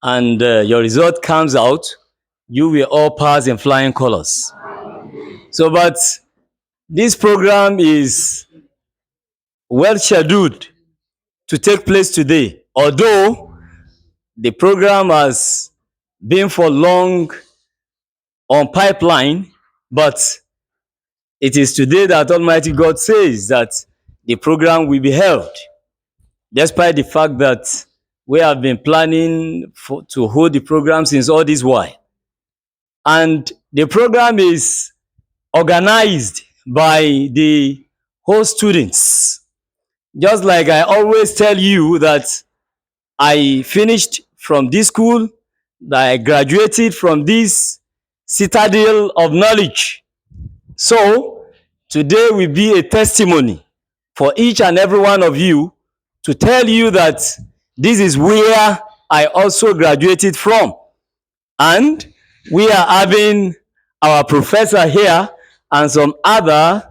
and your result comes out, you will all pass in flying colors. So, but this program is well scheduled to take place today, although the program has been for long on pipeline, but it is today that Almighty God says that the program will be held, despite the fact that we have been planning to hold the program since all this while. And the program is organized by the host students. Just like I always tell you that I finished from this school, that I graduated from this citadel of knowledge. So today will be a testimony for each and every one of you to tell you that this is where I also graduated from. And we are having our professor here and some other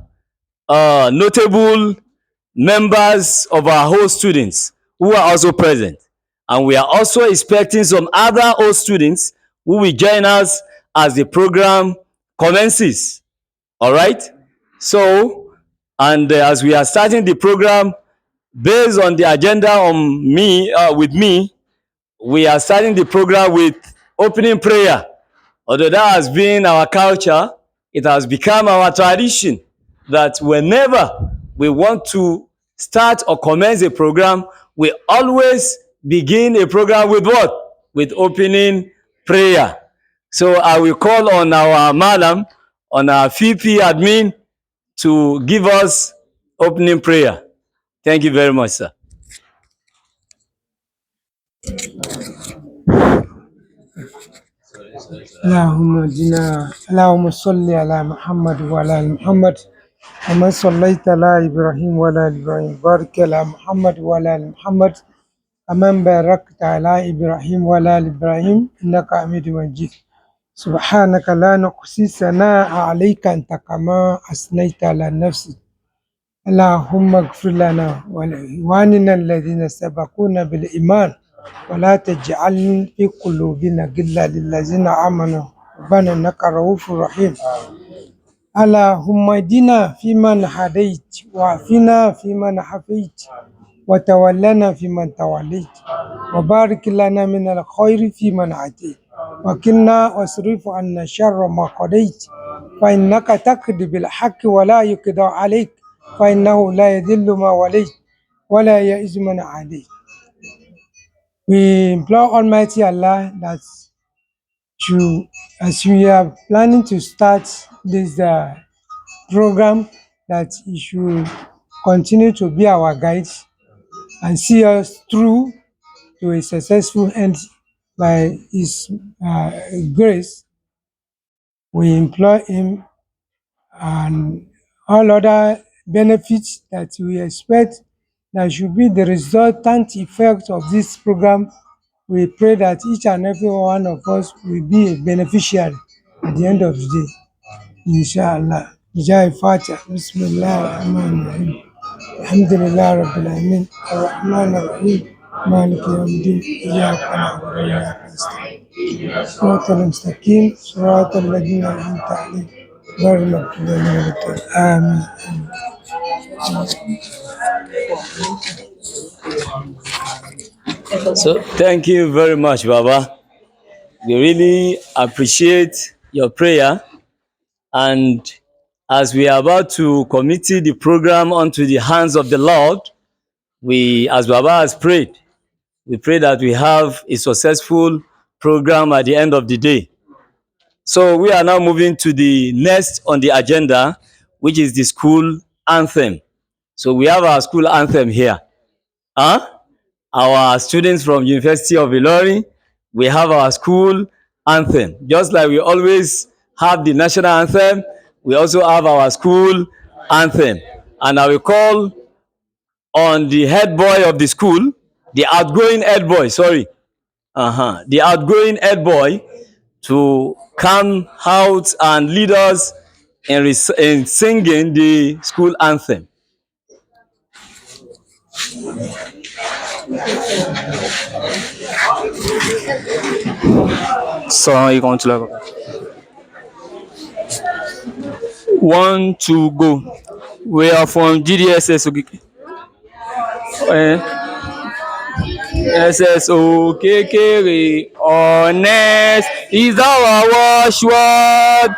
notable members of our host students who are also present. And we are also expecting some other host students who will join us as the program commences. All right? So, and as we are starting the program, based on the agenda with me, we are starting the program with opening prayer. Although that has been our culture, it has become our tradition that whenever we want to start or commence a program, we always begin a program with what? With opening prayer. So I will call on our madam, on our VP admin, to give us opening prayer. Thank you very much, sir. اللهم صل على محمد وعلى آل محمد كما صليت على إبراهيم وعلى آل إبراهيم بارك على محمد وعلى آل محمد كما باركت على إبراهيم وعلى آل إبراهيم إنك حميد مجيد سبحانك لا نحصي ثناء عليك أنت كما أثنيت على نفسك اللهم اغفر لنا ولإخواننا الذين سبقونا بالإيمان ولا تجعل في قلوبنا غلا للذين آمنوا ربنا إنك رؤوف رحيم اللهم اهدنا فيمن هديت وعافنا فيمن عافيت وتولنا فيمن توليت وبارك لنا من الخير فيمن أعطيت وقنا واصرف عنا شر ما قضيت فإنك تقضي بالحق ولا يقضى عليك فإنه لا يذل ما وليت ولا يعز من عاديت. We implore Almighty Allah that as we are planning to start this program, that He should continue to be our guide and see us through to a successful end by His grace. We implore Him and all other benefits that we expect that should be the resultant effect of this program. We pray that each and every one of us will be a beneficiary at the end of the day. Inshallah. Jai Fatiha. Bismillahirrahmanirrahim. Alhamdulillah Rabbil Alamin. Ar-Rahman Ar-Rahim. مالك يوم الدين إياك نعبد وإياك نستعين صراط المستقيم صراط الذين أنعمت عليهم غير المغضوب عليهم ولا الضالين آمين. So thank you very much, Baba. We really appreciate your prayer. And as we are about to commit the program onto the hands of the Lord, we, as Baba has prayed, we pray that we have a successful program at the end of the day. So we are now moving to the next on the agenda, which is the school anthem. So we have our school anthem here. Our students from University of Ilorin, we have our school anthem. Just like we always have the national anthem, we also have our school anthem. And I will call on the head boy of the school, the outgoing head boy, the outgoing head boy, to come out and lead us in singing the school anthem. So you want to level. 1, 2, go. We are from GDSS. SS Okekere, honest is our watchword.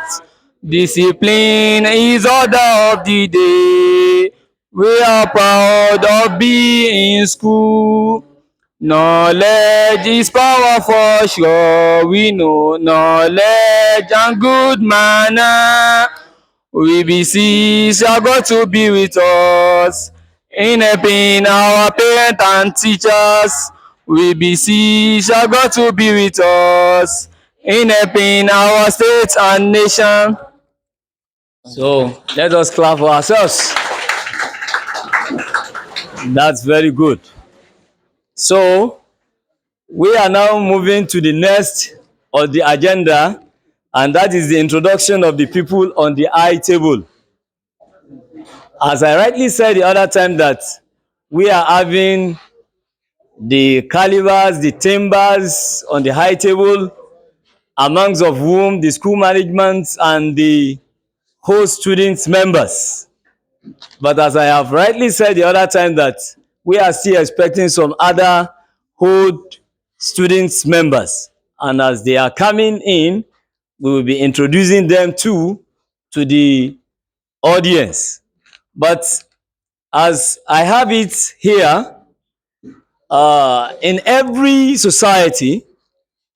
Discipline is order of the day. We are proud of being in school. Knowledge is power for sure. We know knowledge and good manner. We beseech our God to be with us in helping our parents and teachers. We beseech our God to be with us in helping our state and nation. So let us clap for ourselves. That's very good. So we are now moving to the next of the agenda, and that is the introduction of the people on the high table. As I rightly said the other time that we are having the calibers, the timbers on the high table, amongst of whom the school management and the host students members. But as I have rightly said the other time that we are still expecting some other host students members. And as they are coming in, we will be introducing them to the audience. But as I have it here, in every society,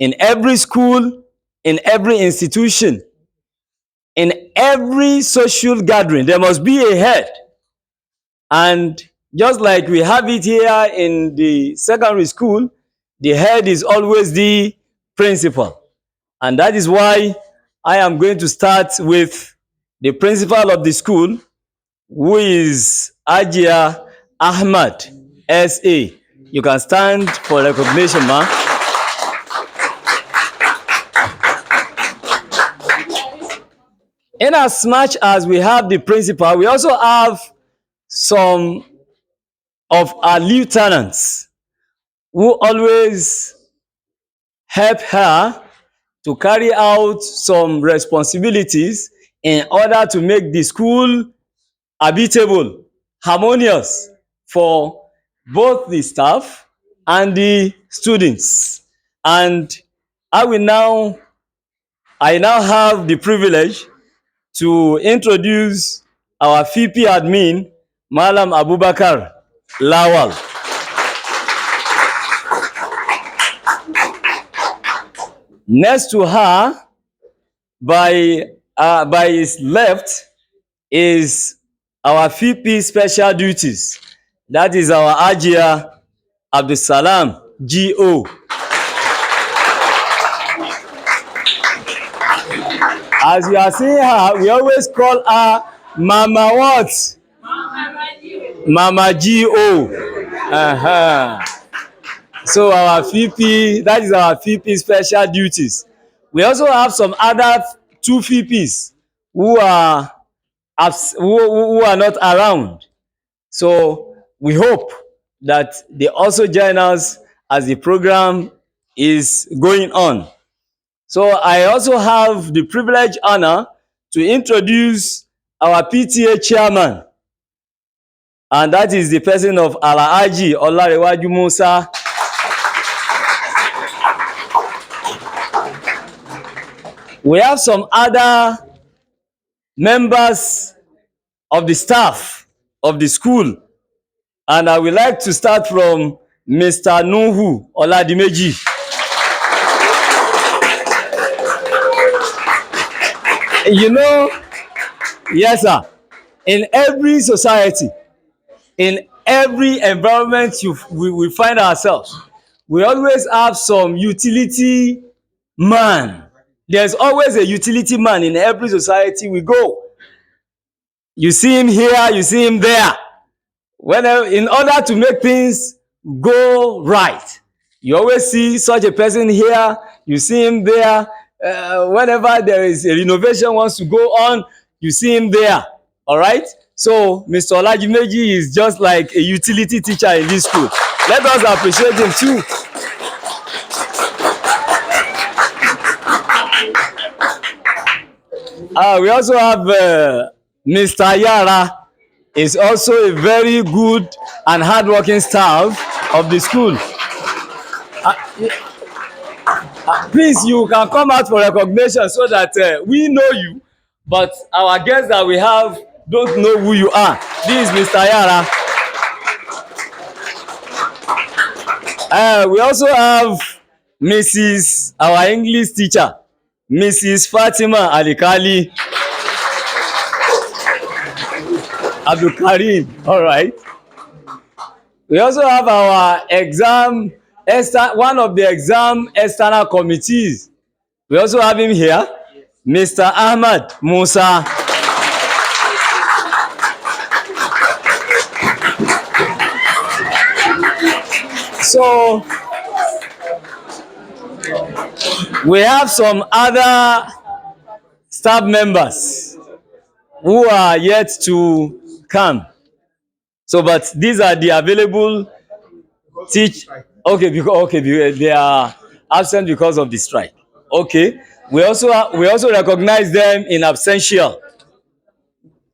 in every school, in every institution, in every social gathering, there must be a head. And just like we have it here in the secondary school, the head is always the principal. And that is why I am going to start with the principal of the school, who is Hajjia Ahmed, SA. You can stand for recognition, ma. In as much as we have the principal, we also have some of our lieutenants who always help her to carry out some responsibilities in order to make the school habitable, harmonious for both the staff and the students. And I now have the privilege to introduce our VP admin, Malam Abubakar Lawal. Next to her, by his left, is our VP Special Duties. That is our Hajjia Abdulsalam, GO. As you are seeing her, we always call her Mama what? Mama GO. So our VP, that is our VP Special Duties. We also have some other two VPs who are not around. So we hope that they also join us as the program is going on. So I also have the privilege honor to introduce our PTA chairman, and that is the person of Alhajji Olanrewaju Musa. We have some other members of the staff of the school, and I would like to start from Mr. Nuhu Oladimeji. You know, yes sir, in every society, in every environment we find ourselves, we always have some utility man. There's always a utility man in every society we go. You see him here, you see him there. Whenever, in order to make things go right, you always see such a person here, you see him there. Whenever there is a renovation wants to go on, you see him there. All right? So Mr. Oladimeji is just like a utility teacher in this school. Let us appreciate him too. We also have Mr. Yara is also a very good and hardworking staff of the school. Please, you can come out for recognition so that we know you, but our guests that we have don't know who you are. This is Mr. Yara. We also have Mrs. our English teacher, Mrs. Fatima Alikali Abdulkadir. All right. We also have our one of the exam external committees. We also have him here, Mr. Ahmed Musa. So we have some other staff members who are yet to come. So, but these are the available because they are absent because of the strike. Okay, we also recognize them in absentia.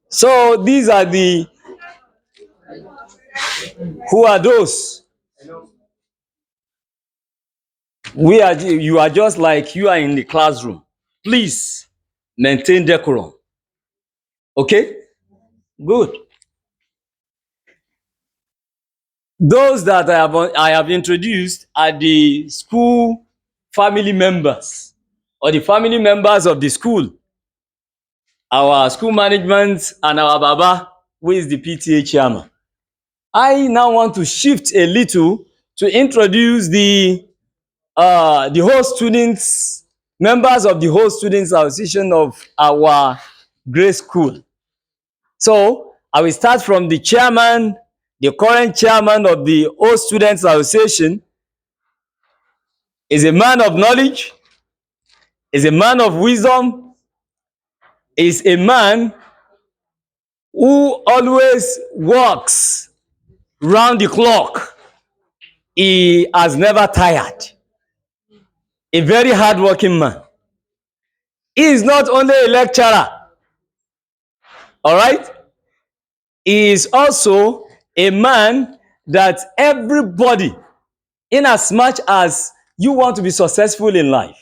So these are the who are those. You are just like you are in the classroom. Please maintain decorum. Okay, good. Those that I have introduced are the school family members or the family members of the school. Our school management and our Baba, who is the PTA chairman. I now want to shift a little to introduce the whole students, members of the whole students association of our grade school. So I will start from the chairman, the current chairman of the whole students association. Is a man of knowledge, is a man of wisdom, is a man who always works round the clock. He has never tired. A very hardworking man. He is not only a lecturer, all right? He is also a man that everybody, in as much as you want to be successful in life,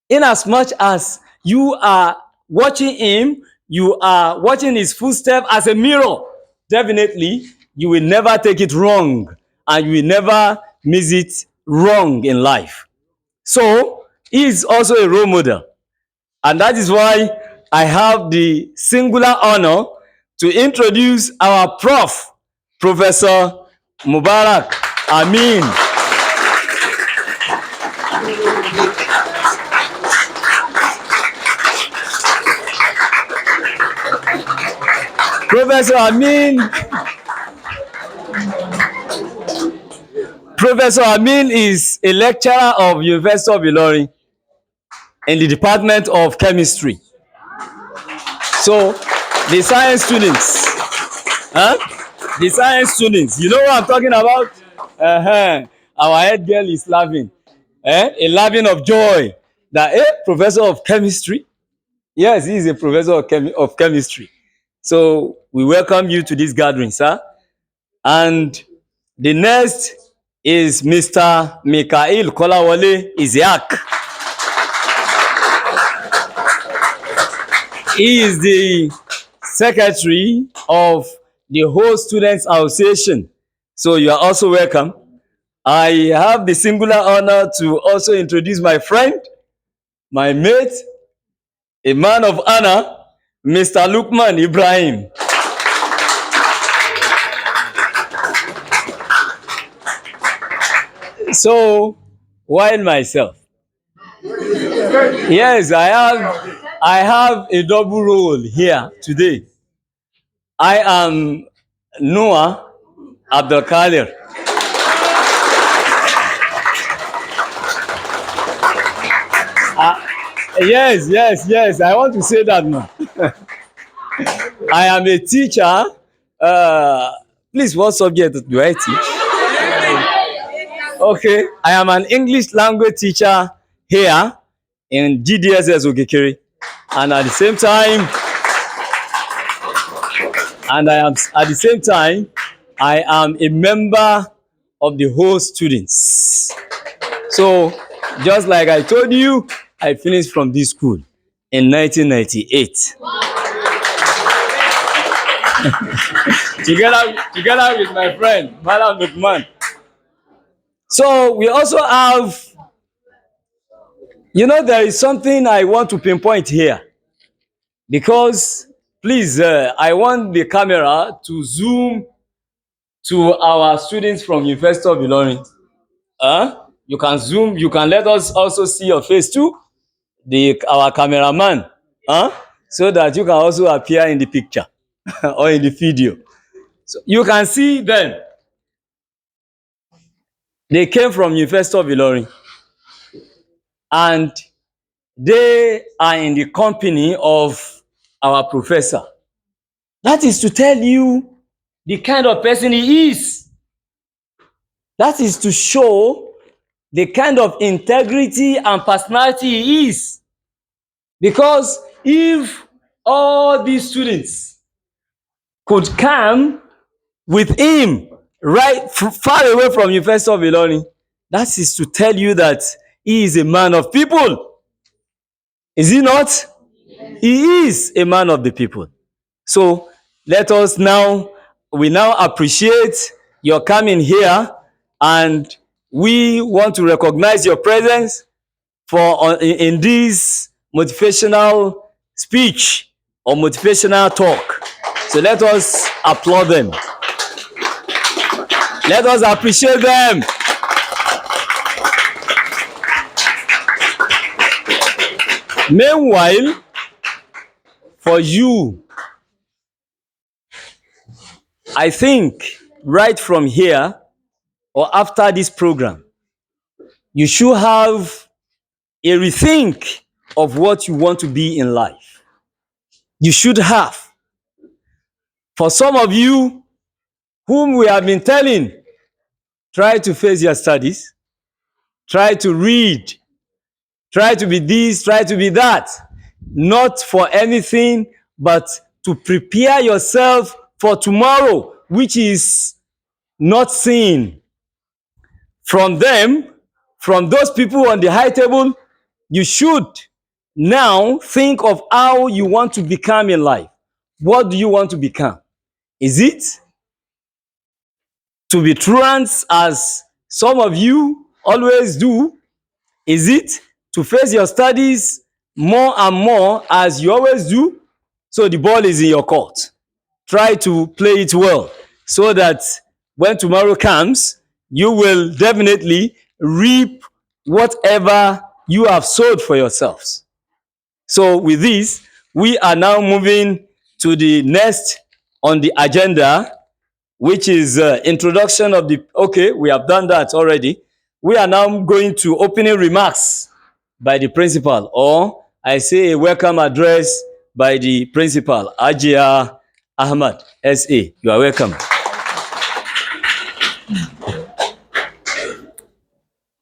in as much as you are watching him, you are watching his footsteps as a mirror, definitely you will never take it wrong and you will never miss it wrong in life. So he is also a role model, and that is why I have the singular honor to introduce our Prof, Professor Mubarak Ameen. Professor Ameen is a lecturer of University of Ilorin in the Department of Chemistry. So the science students, you know what I'm talking about? Our head girl is laughing, a laughing of joy that professor of chemistry. Yes, he is a professor of chemistry. So we welcome you to this gathering, sir. And the next is Mr. Mikael Kolawole Isiaq. He is the secretary of the whole students association. So you are also welcome. I have the singular honor to also introduce my friend, my mate, a man of honor, Mr. Lukman Ibrahim. So, while myself, yes, I have a double role here today. I am Noah Abdulkadir. Yes, I want to say that now. I am a teacher. Please, what subject do I teach? Okay, I am an English language teacher here in GDSS Okekere. And at the same time, I am a member of the whole students. So just like I told you, I finished from this school in 1998. together with my friend, Malam Lukman. So we also have, there is something I want to pinpoint here. Because, please, I want the camera to zoom to our students from University of Ilorin. You can zoom, you can let us also see your face too, our cameraman, so that you can also appear in the picture or in the video. So you can see them. They came from University of Ilorin, and they are in the company of our professor. That is to tell you the kind of person he is. That is to show the kind of integrity and personality he is. Because if all these students could come with him right far away from University of Ilorin, that is to tell you that he is a man of people. Is he not? He is a man of the people. So let us now, we now appreciate your coming here, and we want to recognize your presence in this motivational speech or motivational talk. So let us applaud them. Let us appreciate them. Meanwhile, for you, I think right from here or after this program, you should have a rethink of what you want to be in life. You should have. For some of you whom we have been telling, try to face your studies, try to read, try to be this, try to be that. Not for anything, but to prepare yourself for tomorrow, which is not seen. From them, from those people on the high table, you should now think of how you want to become in life. What do you want to become? Is it to be truants, as some of you always do? Is it to face your studies more and more, as you always do? So the ball is in your court. Try to play it well, so that when tomorrow comes, you will definitely reap whatever you have sowed for yourselves. So with this, we are now moving to the next on the agenda, which is introduction of the, okay, we have done that already. We are now going to opening remarks by the principal, or I say a welcome address by the principal, Hajjia Ahmed, SA. You are welcome.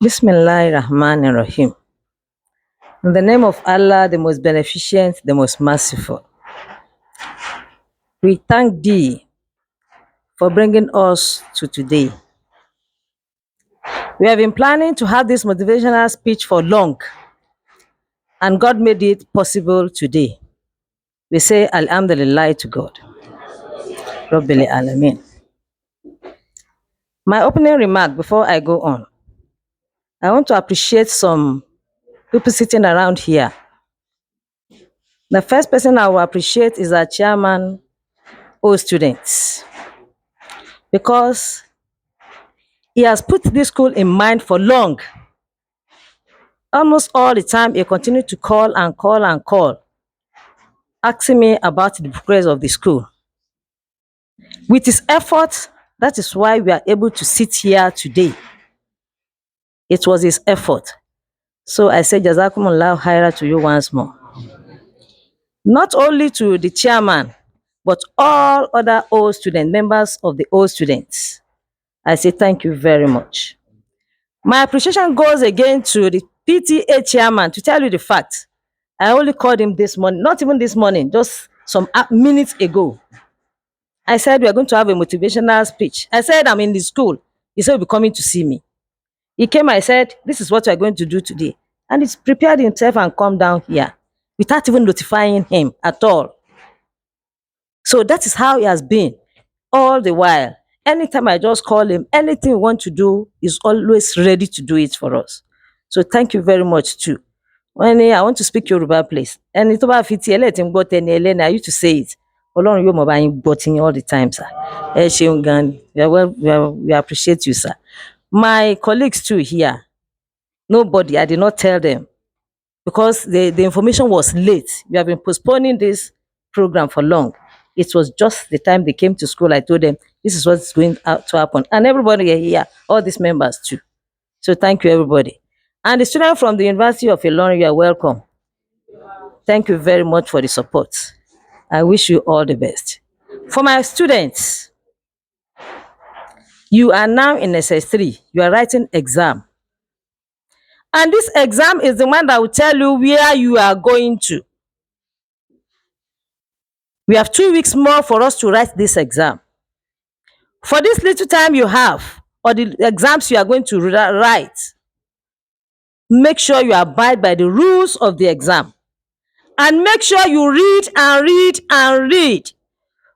Bismillahirrahmanirrahim. In the name of Allah, the most beneficent, the most merciful, we thank Thee for bringing us to today. We have been planning to have this motivational speech for long, and God made it possible today. We say Alhamdulillah to God. Rabbil Alameen. My opening remark before I go on, I want to appreciate some people sitting around here. The first person I will appreciate is our chairman, all students, because he has put this school in mind for long. Almost all the time, he continued to call and call and call, asking me about the progress of the school. With his effort, that is why we are able to sit here today. It was his effort. So I say Jazakumullah khaira to you once more. Not only to the chairman, but all other old students, members of the old students. I say thank you very much. My appreciation goes again to the PTA chairman, to tell you the fact. I only called him this morning, not even this morning, just some minutes ago. I said, we are going to have a motivational speech. I said, I'm in the school. He said, he'll be coming to see me. He came, I said, this is what we're going to do today. And he's prepared himself and come down here without even notifying him at all. So that is how he has been all the while. Anytime I just call him, anything we want to do, he's always ready to do it for us. So thank you very much too. When I want to speak Yoruba, please. And it's about 50, let him go 10, I used to say it. Ọlọ́run yóò mọ̀ bá yín gbọ́ tí all the time, sir. Ẹ ṣeun gan ni. We appreciate you, sir. My colleagues too here, nobody, I did not tell them because the information was late. We have been postponing this program for long. It was just the time they came to school, I told them, this is what's going to happen. And everybody here, all these members too. So thank you, everybody. And the student from the University of Ilorin, you are welcome. Thank you very much for the support. I wish you all the best. For my students, you are now in SS3. You are writing exam. And this exam is the one that will tell you where you are going to. We have 2 weeks more for us to write this exam. For this little time you have, or the exams you are going to write, make sure you abide by the rules of the exam. And make sure you read and read and read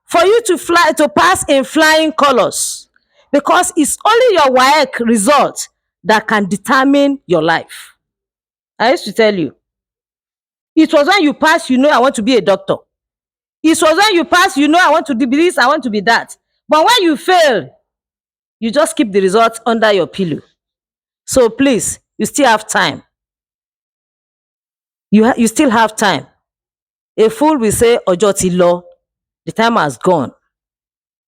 for you to pass in flying colors. Because it's only your WAEC result that can determine your life. I used to tell you, it was when you pass, you know I want to be a doctor. It was when you pass, you know I want to be this, I want to be that. But when you fail, you just keep the results under your pillow. So please, you still have time. You still have time. A fool will say, Ọjọ́ ti lọ, the time has gone.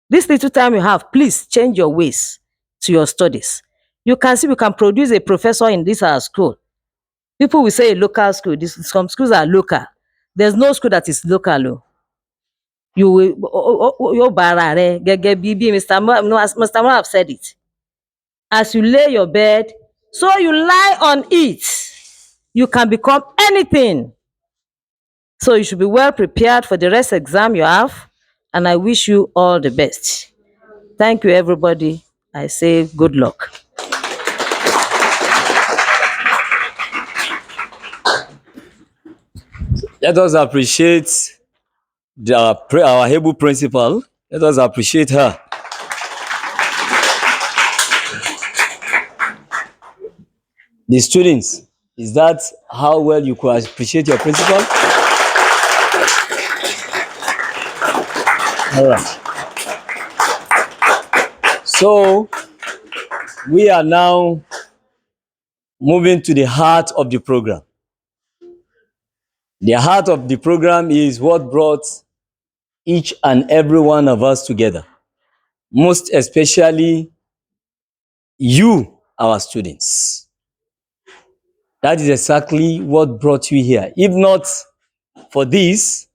This little time you have, please change your ways to your studies. You can see we can produce a professor in this our school. People will say a local school. Some schools are local. There's no school that is local. Oh. You will Mr. Mo have said it. As you lay your bed, so you lie on it. You can become anything. So you should be well prepared for the rest exam you have, and I wish you all the best. Thank you, everybody. I say good luck. Let us appreciate our able principal. Let us appreciate her. The students, is that how well you could appreciate your principal? All right. So we are now moving to the heart of the program. The heart of the program is what brought each and every one of us together. Most especially you, our students. That is exactly what brought you here. If not for this,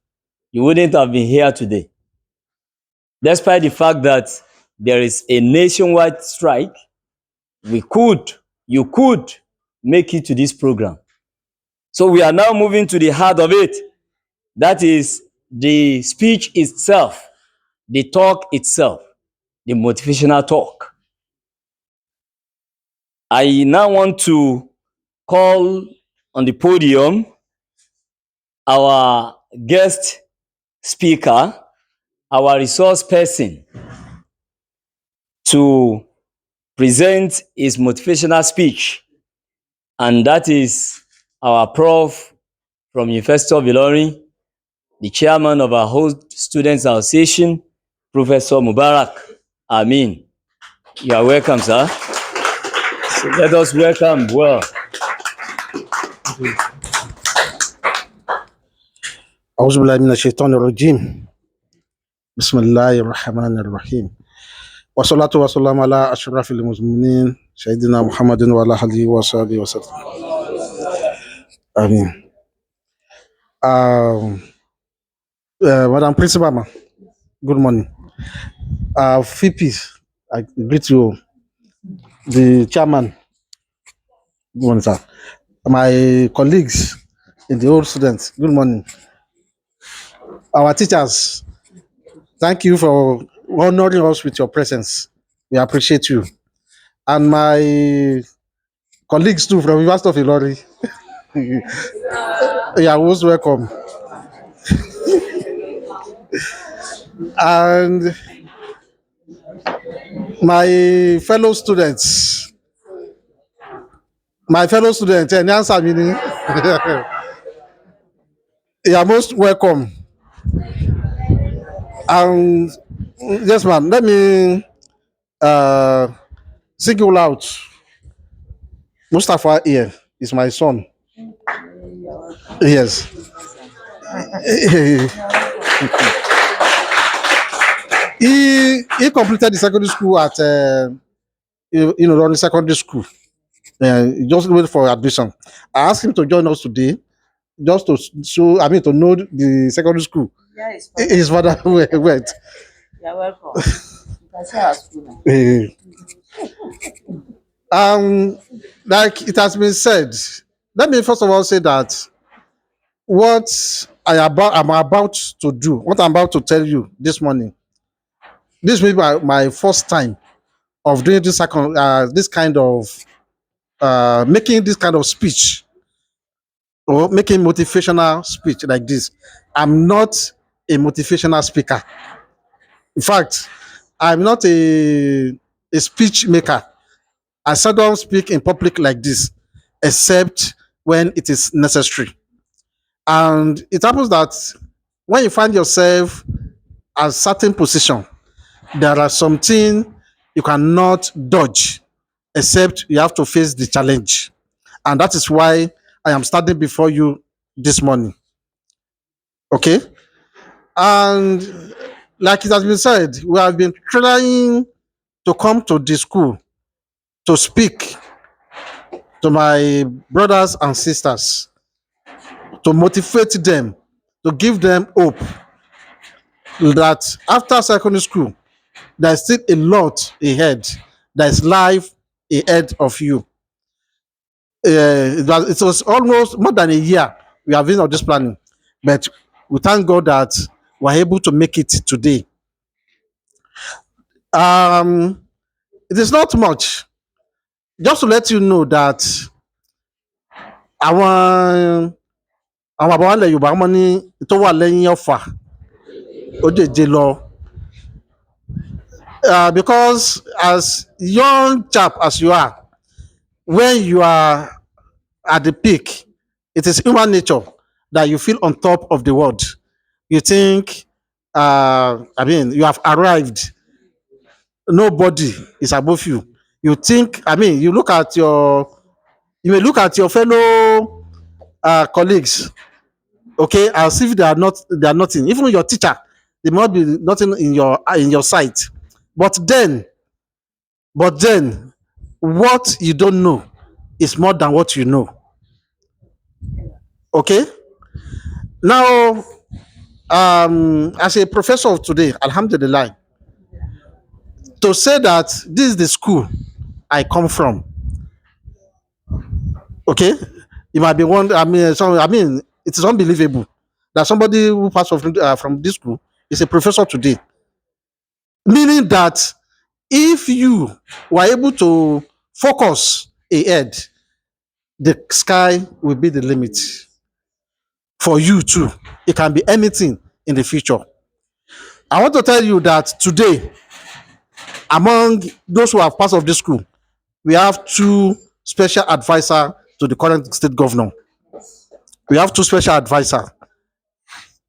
you wouldn't have been here today. Despite the fact that there is a nationwide strike, you could make it to this program. So we are now moving to the heart of it. That is the speech itself, the talk itself, the motivational talk. I now want to call on the podium our guest speaker, our resource person, to present his motivational speech. And that is our Prof from University of Ilorin, the chairman of our host Students Association, Professor Mubarak Ameen. You are welcome, sir. So let us welcome well. أعوذ بالله من الشيطان الرجيم بسم الله الرحمن الرحيم والصلاة والسلام على أشرف المؤمنين سيدنا محمد وعلى آله وصحبه وسلم آمين. Madam Principal, ma, good morning. VPs, I greet you. The chairman, good morning, sir. My colleagues, in the old students. Good morning. Our teachers, thank you for honoring us with your presence. We appreciate you. And my colleagues too from University of Ilori, you are most welcome. And my fellow students, and answer meaning, you are most welcome. And yes, ma'am, let me single out Mustafa here is my son. Yes. He completed the secondary school at Running Secondary School. He just wait for admission. I asked him to join us today, just to show, to know the secondary school. Yeah, His father went. You're welcome. You can say our school now. Like it has been said, let me first of all say that what I'm about to do, what I'm about to tell you this morning, this will be my first time of doing this kind of making this kind of speech or making motivational speech like this. I'm not a motivational speaker. In fact, I'm not a speech maker. I seldom speak in public like this, except when it is necessary. And it happens that when you find yourself at a certain position, there are something you cannot dodge, except you have to face the challenge. And that is why I am standing before you this morning. Okay? And like it has been said, we have been trying to come to the school to speak to my brothers and sisters, to motivate them, to give them hope that after secondary school, there's still a lot ahead. There's life ahead of you. It was almost more than a year we have been on this planning, but we thank God that we're able to make it today. It is not much. Just to let you know that àwọn bàbá wa ilẹ̀ Yorùbá wọn ní tó wà lẹ́yìn ọ̀fà ó jèjé lọ. Because as young chap as you are, when you are at the peak, it is human nature that you feel on top of the world. You think, you have arrived. Nobody is above you. You think, you may look at your fellow colleagues, okay, as if they are nothing. Even your teacher, they might be nothing in your sight. But then, what you don't know is more than what you know. Okay? Now, as a professor of today, Alhamdulillah, to say that this is the school I come from, okay, it might be one. It is unbelievable that somebody who passed from this school is a professor today. Meaning that if you were able to focus ahead, the sky will be the limit for you too. It can be anything in the future. I want to tell you that today, among those who have passed of this school, we have two special advisors to the current state governor. We have two special advisors.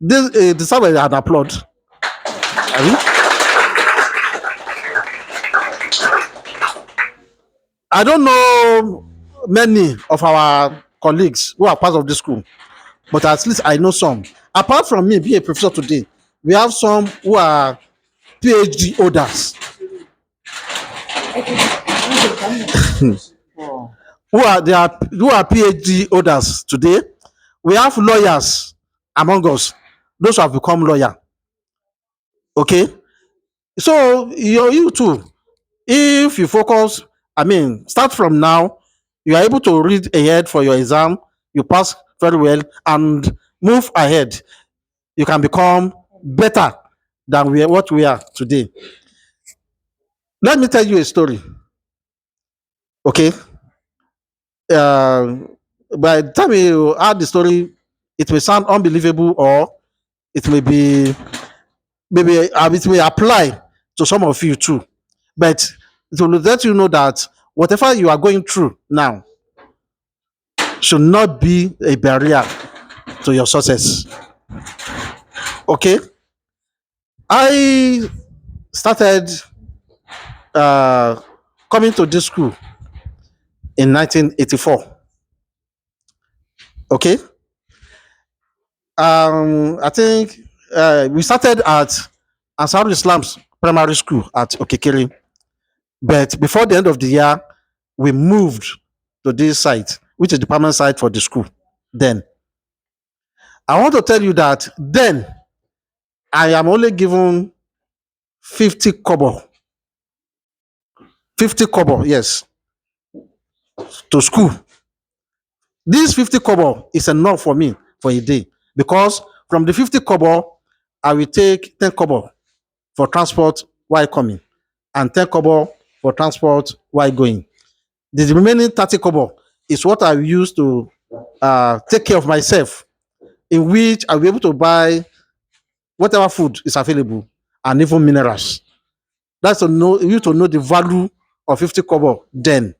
This deserve an applaud. I don't know many of our colleagues who are part of this school, but at least I know some. Apart from me being a professor today, we have some who are PhD holders. who are PhD holders today. We have lawyers among us, those who have become lawyer. Okay, so you too, if you start from now, you are able to read ahead for your exam, you pass very well and move ahead, you can become better than what we are today. Let me tell you a story. Okay. Uh, by the time you add the story, it may sound unbelievable, or it may be maybe it may apply to some of you too. But it will let you know that whatever you are going through now should not be a barrier to your success. Okay. I started uh, coming to this school in 1984. Okay. I think we started at Ansarul Islam's primary school at Okekere, but before the end of the year, we moved to this site, which is the permanent site for the school. Then I want to tell you that then I am only given 50 kobo, 50 kobo, yes, to school. This 50 kobo is enough for me for a day, because from the 50 kobo, I will take 10 kobo for transport while coming and 10 kobo for transport while going. The remaining 30 kobo is what I use to take care of myself, in which I'll be able to buy whatever food is available and even minerals. That's to know you to know the value of 50 kobo then.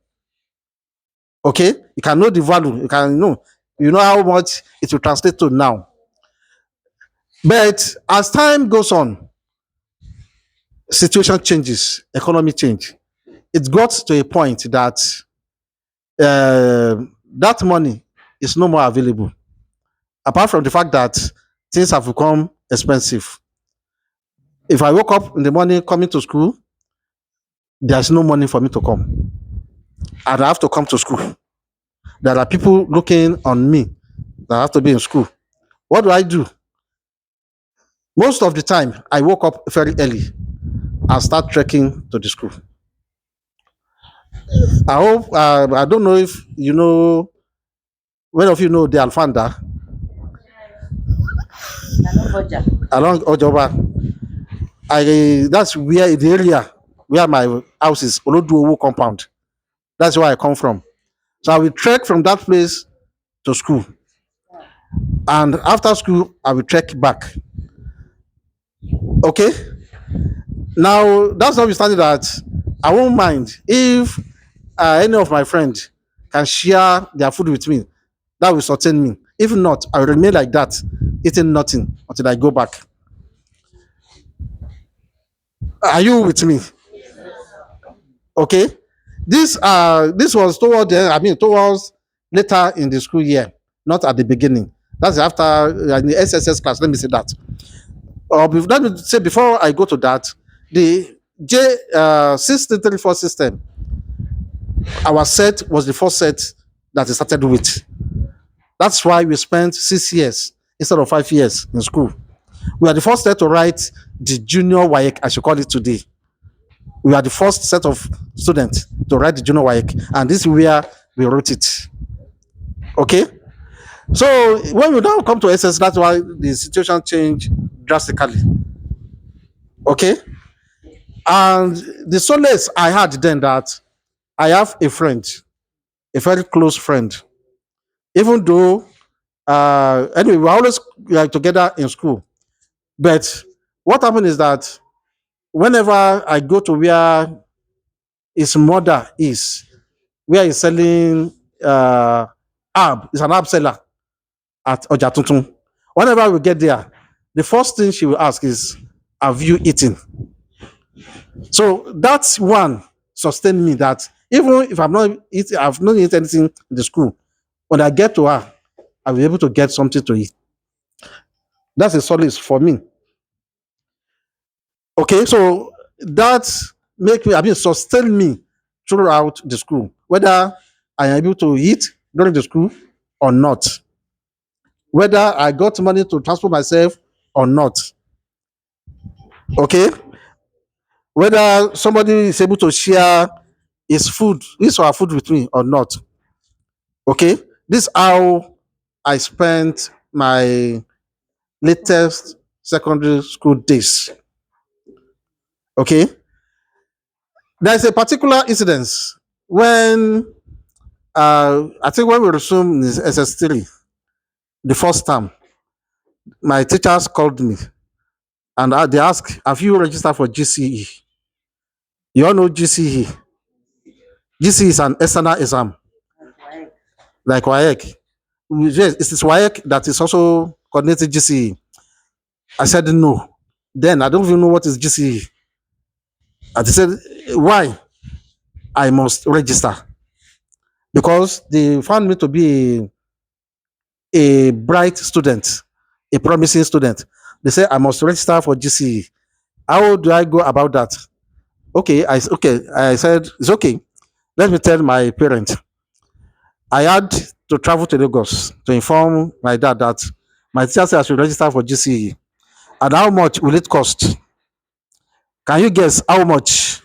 Okay, you can know the value, you know how much it will translate to now. But as time goes on, situation changes, economy change. It got to a point that that money is no more available. Apart from the fact that things have become expensive. If I woke up in the morning coming to school, there's no money for me to come. And I have to come to school. There are people looking on me that have to be in school. What do? Most of the time, I woke up very early and start trekking to the school. I don't know if you know, many of you know the Alfanda along Ojoba. That's where the area where my house is, Oloduowo compound. That's where I come from. So I will trek from that place to school. And after school, I will trek back. Okay? Now, that's notwithstanding that I won't mind if any of my friends can share their food with me. That will sustain me. If not, I will remain like that, eating nothing until I go back. Are you with me? Okay? This was towards later in the school year, not at the beginning. That's after the SSS class. Let me say that. Let me say before I go to that, the J63 system, our set was the first set that it started with. That's why we spent 6 years instead of 5 years in school. We are the first set to write the junior WAEC, as you call it today. We are the first set of students to write the junior WAEC, and this is where we wrote it. Okay? So when we now come to SS, that's why the situation changed drastically. Okay? And the solace I had then that I have a friend, a very close friend. Even though, anyway, we're always together in school. But what happened is that whenever I go to where his mother is, where he's selling herb, he's an herb seller at Ojatuntun. Whenever we get there, the first thing she will ask is, have you eaten? So that's one sustained me, that even if I've not eaten anything in the school, when I get to her, I'll be able to get something to eat. That's a solace for me. Okay, so that sustain me throughout the school, whether I am able to eat during the school or not, whether I got money to transport myself or not. Okay, whether somebody is able to share his or her food with me or not. Okay, this is how I spent my latest secondary school days. Okay, there's a particular incident when I think when we resumed in SS3, the first time, my teachers called me and they asked, "Have you registered for GCE?" You all know GCE. GCE is an external exam, like WAEC. Yes, it is WAEC that is also coordinating GCE. I said no. Then I don't even know what is GCE. And they said, why I must register? Because they found me to be a bright student, a promising student. They said I must register for GCE. How do I go about that? Okay. I said it's okay. Let me tell my parents. I had to travel to Lagos to inform my dad that my teacher said I should register for GCE. And how much will it cost? Can you guess how much?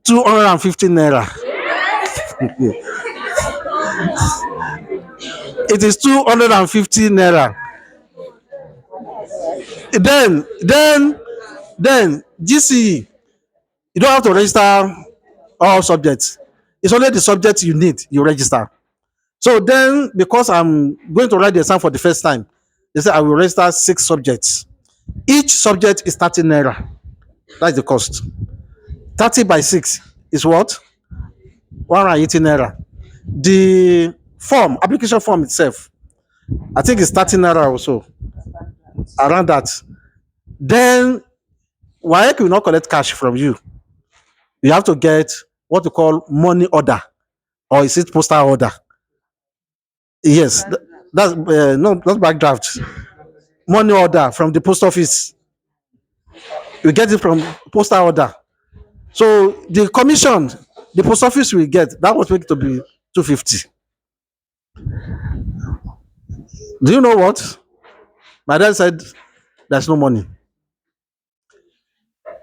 250 naira. It is 250 naira. Then GCE, you don't have to register all subjects. It's only the subject you need, you register. So then, because I'm going to write the exam for the first time, they said I will register 6 subjects. Each subject is 30 naira. That's the cost. 30 by 6 is what? 180 naira. The form, application form itself, I think it's 30 naira also. Around that. Then WAEC will not collect cash from you. You have to get what we call money order, or is it postal order? Yes, that's no, not backdraft. Money order from the post office. You get it from postal order. So the commission, the post office will get that was make to be 250. Do you know what? My dad said there's no money.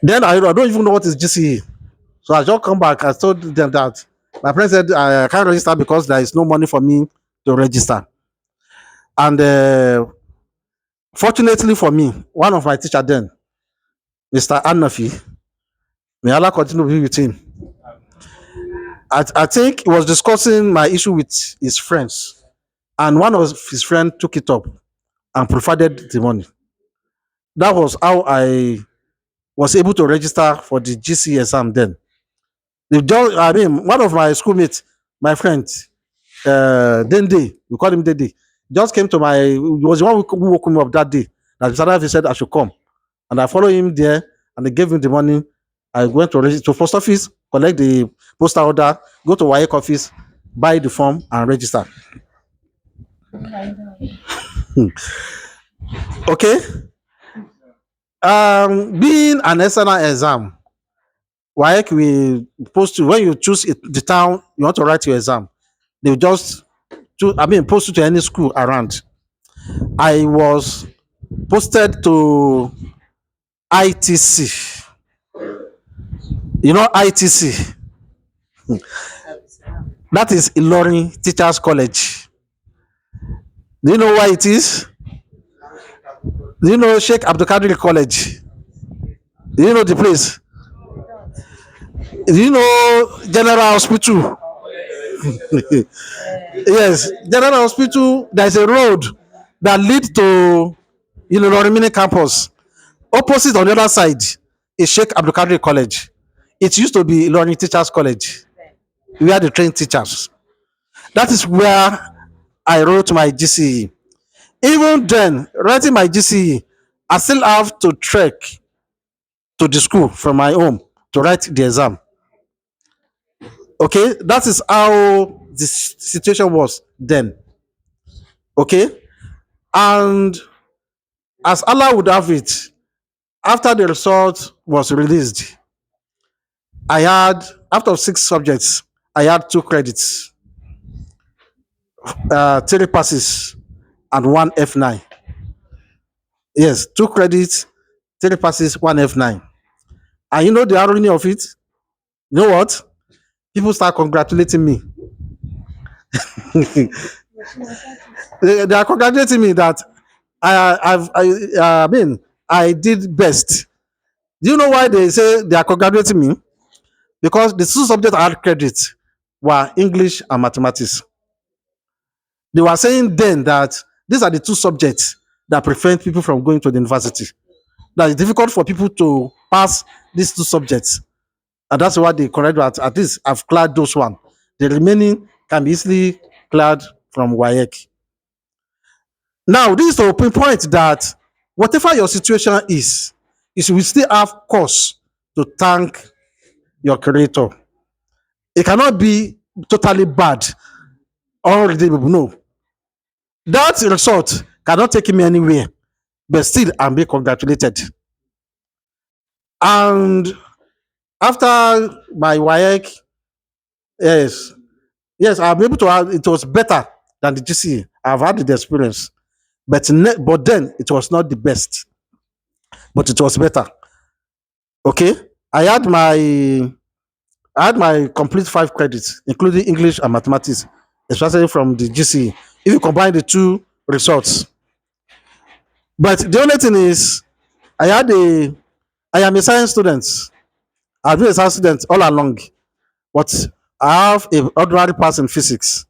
Then I don't even know what is GCE. So I just come back. I told them that my friend said I can't register because there is no money for me to register. And fortunately for me, one of my teacher then, Mr. Anafi, may Allah continue to be with him. I think he was discussing my issue with his friends, and one of his friends took it up and provided the money. That was how I was able to register for the GC exam then. I mean, one of my schoolmates, my friend, Dende, we call him Dende, just came to my, he was the one who woke me up that day. That Mr. said I should come. And I followed him there and they gave him the money. I went to register to post office, collect the postal order, go to WAEC office, buy the form and register. Okay. Being an external exam, WAEC will post you when you choose the town you want to write your exam. They will just post you to any school around. I was posted to ITC. You know ITC? That is Ilorin Teachers College. Do you know why it is? Do you know Sheikh Abdulkadir College? Do you know the place? Do you know General Hospital? Yes, General Hospital. There's a road that leads to Ilorin campus. Opposite on the other side is Sheikh Abdulkadir College. It used to be Ilorin Teachers College, where they train teachers. That is where I wrote my GCE. Even then, writing my GCE, I still have to trek to the school from my home to write the exam. Okay, that is how the situation was then. Okay, and as Allah would have it, after the result was released, I had, out of 6 subjects, I had 2 credits, 3 passes, and 1 F9. Yes, 2 credits, 3 passes, 1 F9. And you know the irony of it? You know what? people start congratulating me. They are congratulating me that I mean, I did best. Do you know why they say they are congratulating me? Because the two subjects I had credit were English and mathematics. They were saying then that these are the two subjects that prevent people from going to the university. That it's difficult for people to pass these two subjects. And that's why they correct that at least I've cleared those one. The remaining can be easily cleared from WAEC. Now, this is to pinpoint that whatever your situation is, you will still have cause to thank your creator. It cannot be totally bad or redeemable. No. That result cannot take me anywhere, but still I'm being congratulated. And after my WAEC, yes, yes, I'm able to have, it was better than the GCE. I've had the experience, but then it was not the best, but it was better. Okay, I had my complete 5 credits, including English and mathematics, especially from the GCE. If you combine the two results, but the only thing is, I had a I am a science student. I've been a science student all along, but I have a ordinary pass in physics.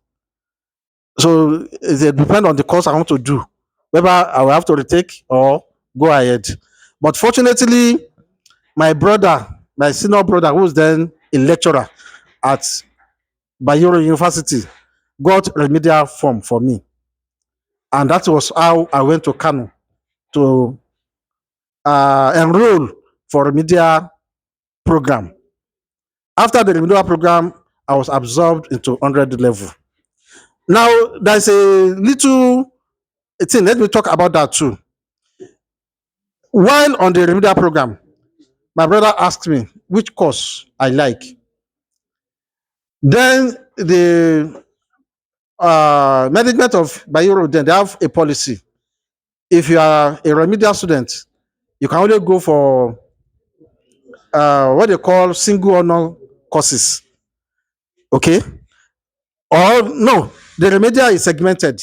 So it depends on the course I want to do, whether I will have to retake or go ahead. But fortunately, my brother, my senior brother, who was then a lecturer at Bayero University, got remedial form for me. And that was how I went to Kano to enroll for remedial program. After the remedial program, I was absorbed into 100 level. Now, there's a little thing. Let me talk about that too. While on the remedial program, my brother asked me which course I like. Then the management of Bayero, then they have a policy. If you are a remedial student, you can only go for what they call single honor courses. Okay? Or no, the remedial is segmented.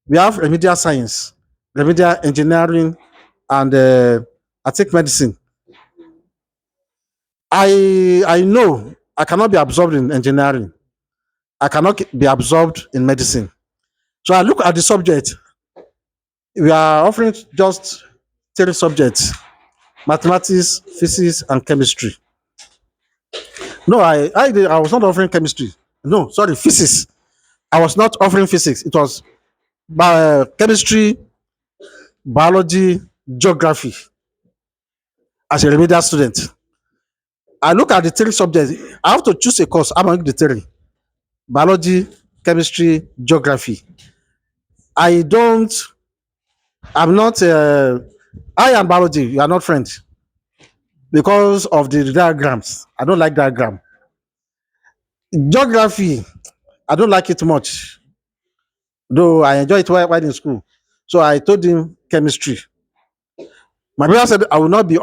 We have remedial science, remedial engineering, and I think medicine. I know I cannot be absorbed in engineering. I cannot be absorbed in medicine. So I look at the subject. We are offering just 3 subjects: mathematics, physics, and chemistry. No, I was not offering chemistry. No, sorry, physics. I was not offering physics. It was chemistry, biology, geography as a remedial student. I look at the 3 subjects. I have to choose a course among the 3: biology, chemistry, geography. I don't, I'm not, I am biology. You are not friends because of the diagrams. I don't like diagram. Geography, I don't like it much, though I enjoy it while in school. So I told him chemistry. My brother said I will not be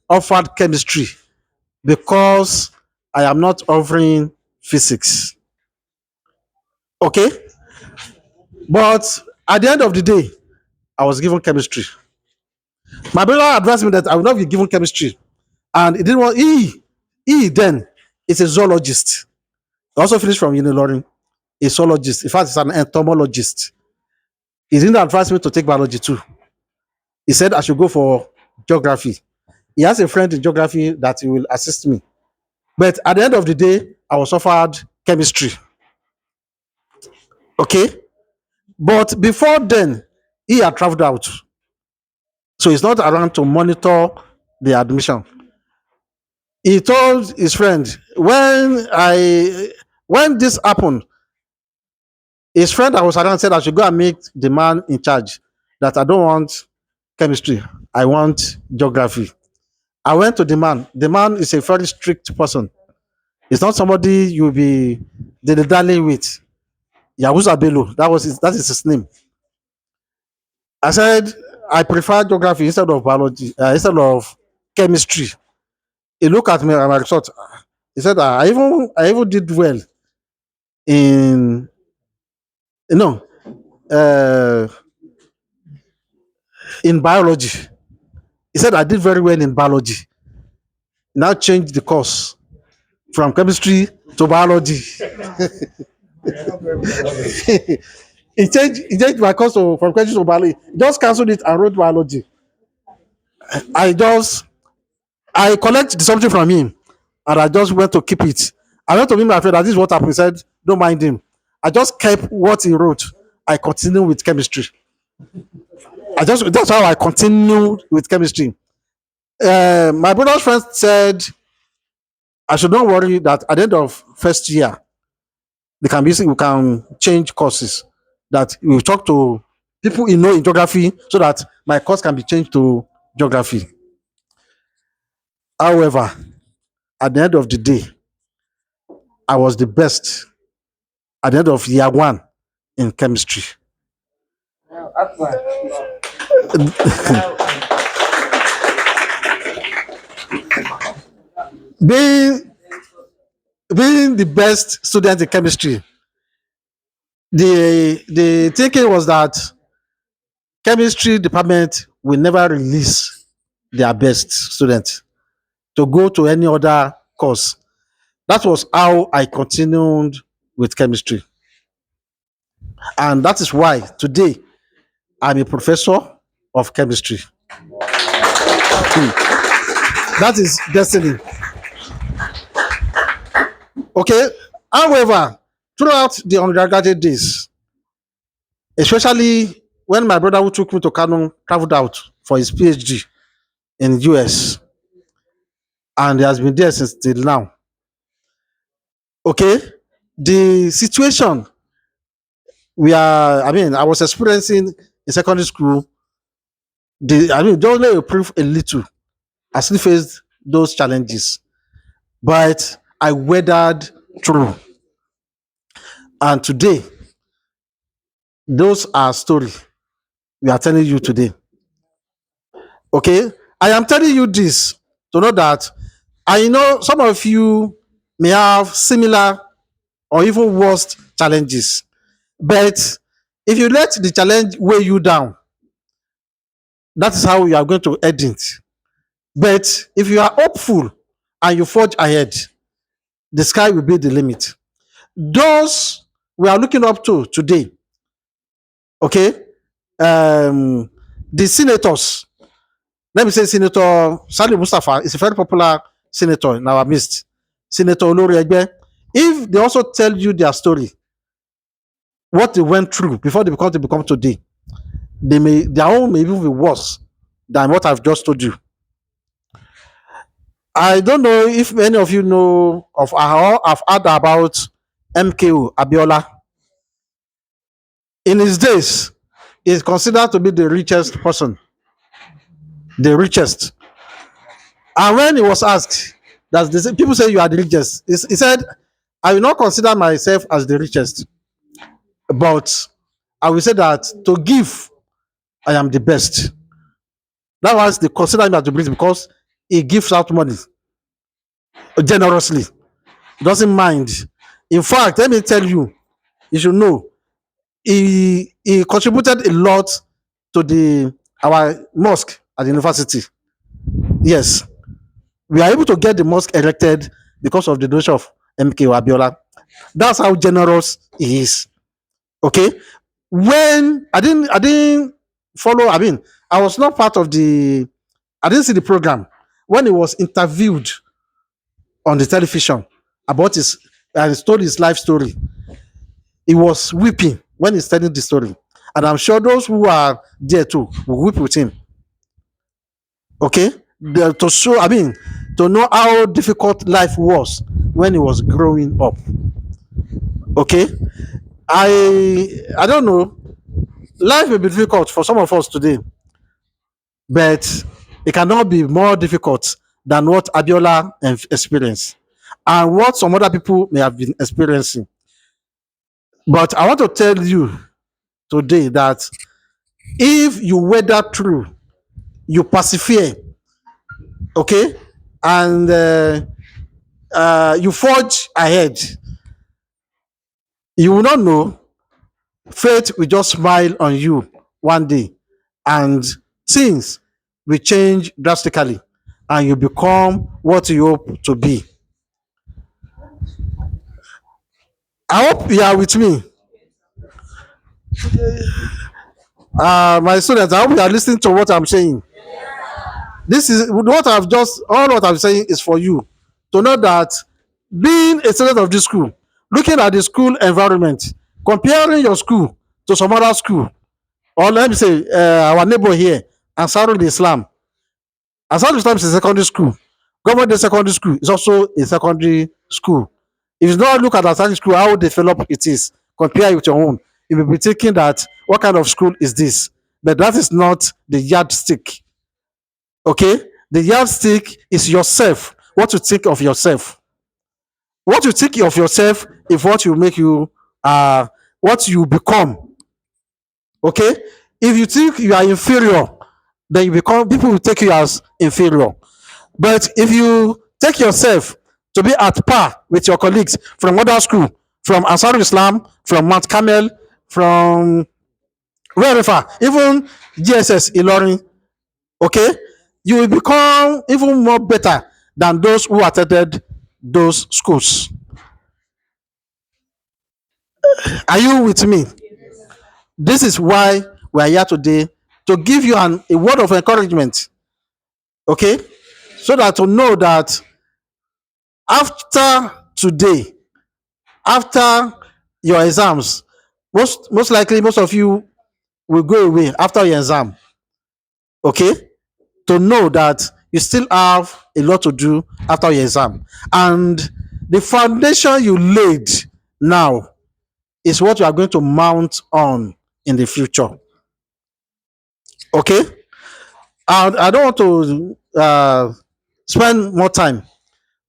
offered chemistry because I am not offering physics. Okay? But at the end of the day, I was given chemistry. My brother advised me that I will not be given chemistry. And he didn't want he then is a zoologist. He also finished from Unilorin, a zoologist. In fact, he's an entomologist. He didn't advise me to take biology too. He said I should go for geography. He has a friend in geography that he will assist me. But at the end of the day, I was offered chemistry. Okay? But before then, he had traveled out. So he's not around to monitor the admission. He told his friend when this happened, his friend that was around said I should go and meet the man in charge, that I don't want chemistry, I want geography. I went to the man. The man is a very strict person. It's not somebody you'll be dilly with. Yahuza Bello, that is his name. I said I prefer geography instead of biology, instead of chemistry. He looked at me and I thought, He said that I even did well in no uh, in biology. He said I did very well in biology. Now changed the course from chemistry to biology. He changed my course from chemistry to biology. Just cancelled it and wrote biology. I just I collect something from him and I just went to keep it. I went to meet my friend that this is what happened. He said, don't mind him. I just kept what he wrote. I continued with chemistry. That's how I continued with chemistry. My brother's friend said I should not worry that at the end of first year, we can change courses. That we talk to people you know in geography so that my course can be changed to geography. However, at the end of the day, I was the best at the end of year one in chemistry. being being the best student in chemistry, the thinking was that chemistry department will never release their best student to go to any other course. That was how I continued with chemistry. And that is why today I'm a professor of chemistry. That is destiny. Okay. However, throughout the undergraduate days, especially when my brother who took me to Kano traveled out for his PhD in the US, and he has been there since till now. Okay, the situation I was experiencing in secondary school, don't let you prove a little. I still faced those challenges, but I weathered through. And today, those are stories we are telling you today. Okay, I am telling you this to know that I know some of you may have similar or even worse challenges, but if you let the challenge weigh you down, that is how you are going to end it. But if you are hopeful and you forge ahead, the sky will be the limit. Those we are looking up to today, okay, the senators, let me say Senator Sali Mustafa is a very popular senator in our midst. Senator Olorewaju, if they also tell you their story, what they went through before they become today, their own may even be worse than what I've just told you. I don't know if many of you know of or have heard about MKO Abiola. In his days, he is considered to be the richest person, the richest. And when he was asked, people say you are the richest, he said, I will not consider myself as the richest, but I will say that to give, I am the best. That was they consider him as the richest because he gives out money generously, doesn't mind. In fact, let me tell you, you should know, he contributed a lot to our mosque at the university. Yes, we are able to get the mosque erected because of the donation of MK Abiola. That's how generous he is. Okay, when I didn't follow. I was not part of I didn't see the program when he was interviewed on the television about his and he told his life story. He was weeping when he's telling the story, and I'm sure those who are there too will weep with him. Okay, to know how difficult life was when he was growing up. Okay, I don't know. Life may be difficult for some of us today, but it cannot be more difficult than what Abiola experienced and what some other people may have been experiencing. But I want to tell you today that if you weather through, you persevere, okay, and you forge ahead, you will not know. Fate will just smile on you one day, and things will change drastically, and you become what you hope to be. I hope you are with me. My students, I hope you are listening to what I'm saying. This is what I've just, all what I'm saying is for you to know that being a student of this school, looking at the school environment, comparing your school to some other school, or let me say our neighbor here, Ansarul Islam. Ansarul Islam is a secondary school. Government secondary school is also a secondary school. If you don't look at the secondary school, how developed it is, compare it with your own, you will be thinking that what kind of school is this? But that is not the yardstick. Okay, the yardstick is yourself. What you think of yourself. What you think of yourself is what will make you what you become. Okay, if you think you are inferior, then you become, people will take you as inferior. But if you take yourself to be at par with your colleagues from other school, from Ansar Islam, from Mount Carmel, from wherever, even GSS Ilorin, okay, you will become even more better than those who attended those schools. Are you with me? This is why we are here today, to give you a word of encouragement, okay, so that to know that after today, after your exams, most likely most of you will go away after your exam, okay, to know that you still have a lot to do after your exam, and the foundation you laid now is what you are going to mount on in the future. Okay, I don't want to spend more time,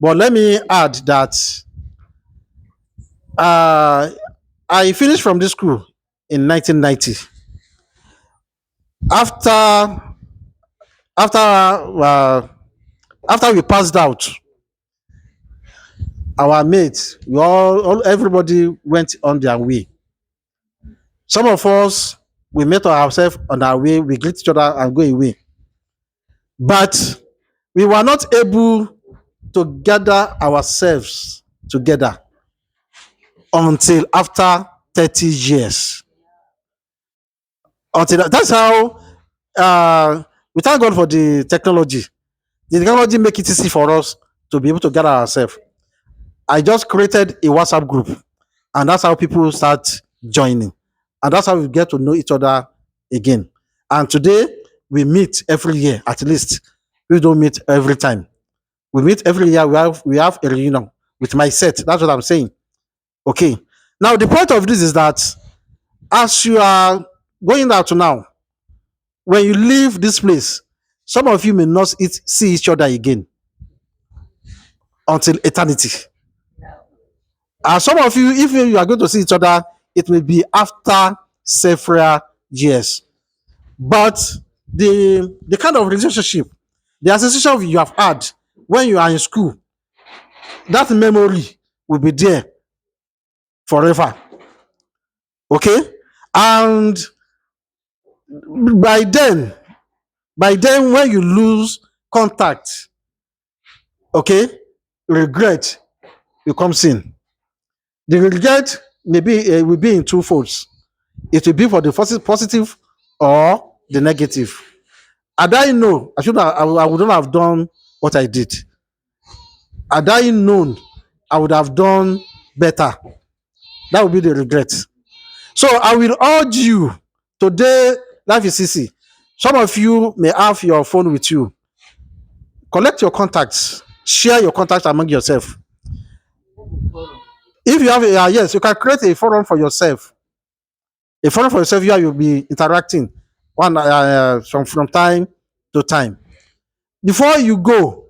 but let me add that I finished from this school in 1990. After after uh, after we passed out, our mates, everybody went on their way. Some of us, we met ourselves on our way, we greet each other and go away. But we were not able to gather ourselves together until after 30 years. Until that's how we thank God for the technology. The technology make it easy for us to be able to gather ourselves. I just created a WhatsApp group, and that's how people start joining, and that's how we get to know each other again. And today we meet every year at least. We don't meet every time. We meet every year. We have a reunion with my set. That's what I'm saying. Okay. Now the point of this is that as you are going out now, when you leave this place, some of you may not see each other again until eternity. Some of you, if you are going to see each other, it may be after several years. But the kind of relationship, the association you have had when you are in school, that memory will be there forever. Okay? And by then, when you lose contact, okay, regret will come in. The regret will be in two folds. It will be for the positive or the negative. Had I known, I wouldn't have done what I did. Had I known, I would have done better. That would be the regret. So I will urge you today. Life is easy. Some of you may have your phone with you. Collect your contacts. Share your contacts among yourself. If you have yes, you can create a forum for yourself. A forum for yourself where you'll be interacting from time to time. Before you go,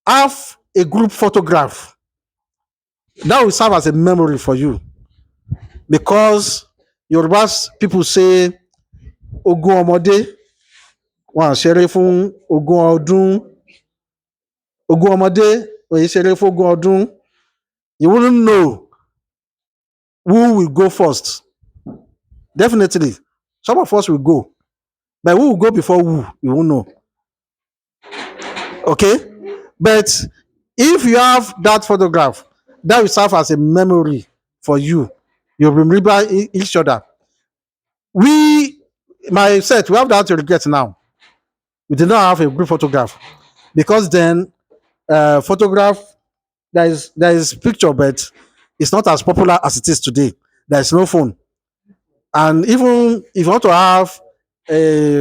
have a group photograph. That will serve as a memory for you. Because Yoruba people say, Ogun ọmọdé, wọn ṣeré fún ogún ọdún. Ogun ọmọdé You wouldn't know who will go first. Definitely, some of us will go, but who will go before who, you won't know. Okay, but if you have that photograph, that will serve as a memory for you. You remember each other. My set, we have that to regret now. We did not have a group photograph because then photograph there is picture, but it's not as popular as it is today. There is no phone, and even if you want to have a,